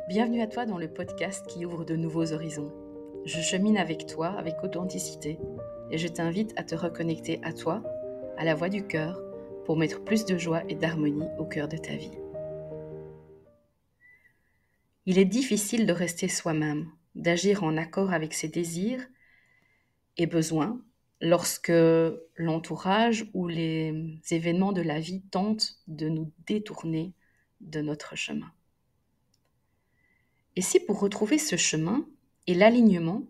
Bienvenue à toi dans le podcast qui ouvre de nouveaux horizons. Je chemine avec toi avec authenticité et je t'invite à te reconnecter à toi, à la voix du cœur, pour mettre plus de joie et d'harmonie au cœur de ta vie. Il est difficile de rester soi-même, d'agir en accord avec ses désirs et besoins lorsque l'entourage ou les événements de la vie tentent de nous détourner de notre chemin. Et si pour retrouver ce chemin et l'alignement,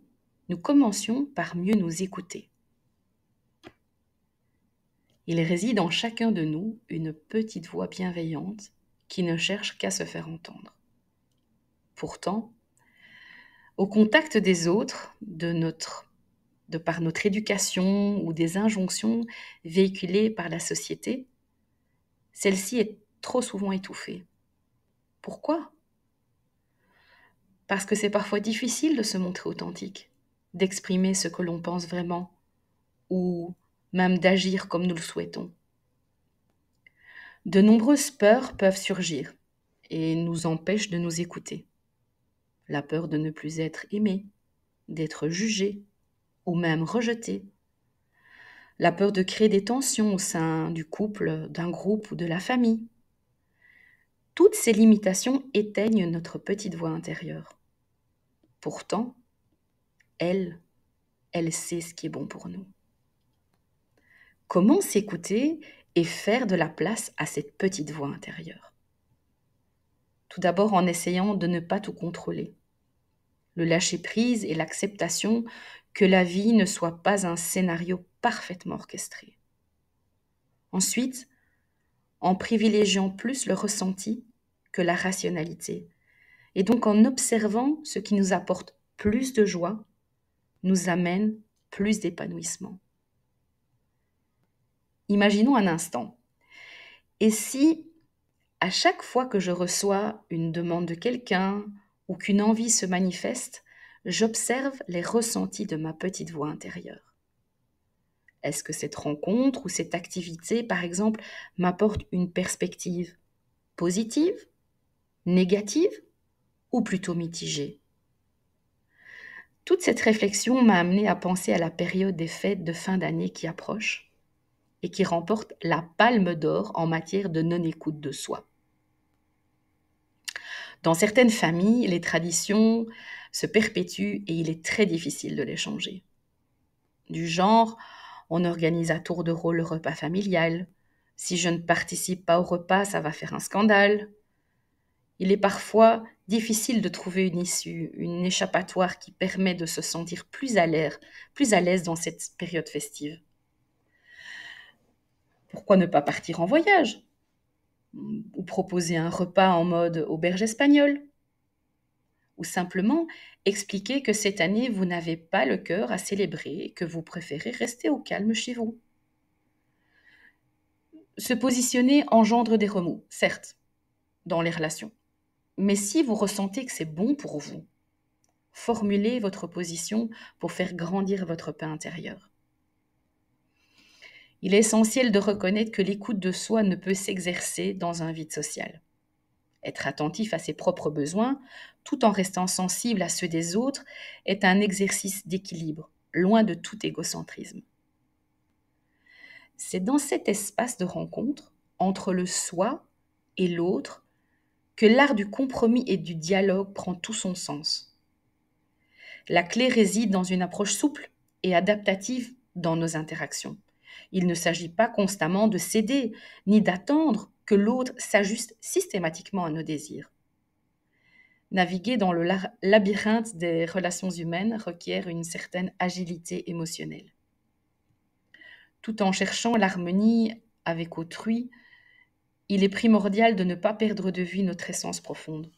nous commencions par mieux nous écouter? Il réside en chacun de nous une petite voix bienveillante qui ne cherche qu'à se faire entendre. Pourtant, au contact des autres, de par notre éducation ou des injonctions véhiculées par la société, celle-ci est trop souvent étouffée. Pourquoi ? Parce que c'est parfois difficile de se montrer authentique, d'exprimer ce que l'on pense vraiment, ou même d'agir comme nous le souhaitons. De nombreuses peurs peuvent surgir et nous empêchent de nous écouter. La peur de ne plus être aimé, d'être jugé ou même rejeté. La peur de créer des tensions au sein du couple, d'un groupe ou de la famille. Toutes ces limitations éteignent notre petite voix intérieure. Pourtant, elle sait ce qui est bon pour nous. Comment s'écouter et faire de la place à cette petite voix intérieure ? Tout d'abord en essayant de ne pas tout contrôler. Le lâcher-prise et l'acceptation que la vie ne soit pas un scénario parfaitement orchestré. Ensuite, en privilégiant plus le ressenti que la rationalité, et donc en observant ce qui nous apporte plus de joie, nous amène plus d'épanouissement. Imaginons un instant. Et si, à chaque fois que je reçois une demande de quelqu'un ou qu'une envie se manifeste, j'observe les ressentis de ma petite voix intérieure? Est-ce que cette rencontre ou cette activité, par exemple, m'apporte une perspective positive, négative ou plutôt mitigée? Toute cette réflexion m'a amenée à penser à la période des fêtes de fin d'année qui approche et qui remporte la palme d'or en matière de non-écoute de soi. Dans certaines familles, les traditions se perpétuent et il est très difficile de les changer. Du genre, on organise à tour de rôle le repas familial. Si je ne participe pas au repas, ça va faire un scandale. Il est parfois difficile de trouver une issue, une échappatoire qui permet de se sentir plus à l'aise dans cette période festive. Pourquoi ne pas partir en voyage ? Ou proposer un repas en mode auberge espagnole ? Ou simplement expliquer que cette année, vous n'avez pas le cœur à célébrer et que vous préférez rester au calme chez vous. Se positionner engendre des remous, certes, dans les relations. Mais si vous ressentez que c'est bon pour vous, formulez votre position pour faire grandir votre paix intérieure. Il est essentiel de reconnaître que l'écoute de soi ne peut s'exercer dans un vide social. Être attentif à ses propres besoins, tout en restant sensible à ceux des autres, est un exercice d'équilibre, loin de tout égocentrisme. C'est dans cet espace de rencontre, entre le soi et l'autre, que l'art du compromis et du dialogue prend tout son sens. La clé réside dans une approche souple et adaptative dans nos interactions. Il ne s'agit pas constamment de céder, ni d'attendre que l'autre s'ajuste systématiquement à nos désirs. Naviguer dans le labyrinthe des relations humaines requiert une certaine agilité émotionnelle. Tout en cherchant l'harmonie avec autrui, il est primordial de ne pas perdre de vue notre essence profonde.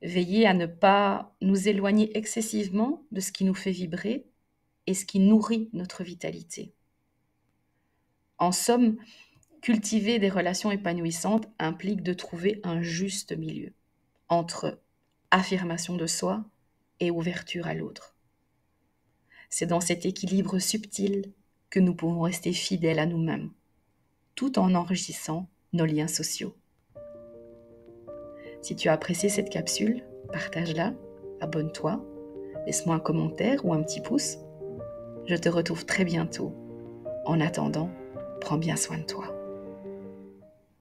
Veiller à ne pas nous éloigner excessivement de ce qui nous fait vibrer et ce qui nourrit notre vitalité. En somme, cultiver des relations épanouissantes implique de trouver un juste milieu entre affirmation de soi et ouverture à l'autre. C'est dans cet équilibre subtil que nous pouvons rester fidèles à nous-mêmes, tout en enrichissant nos liens sociaux. Si tu as apprécié cette capsule, partage-la, abonne-toi, laisse-moi un commentaire ou un petit pouce. Je te retrouve très bientôt. En attendant, prends bien soin de toi.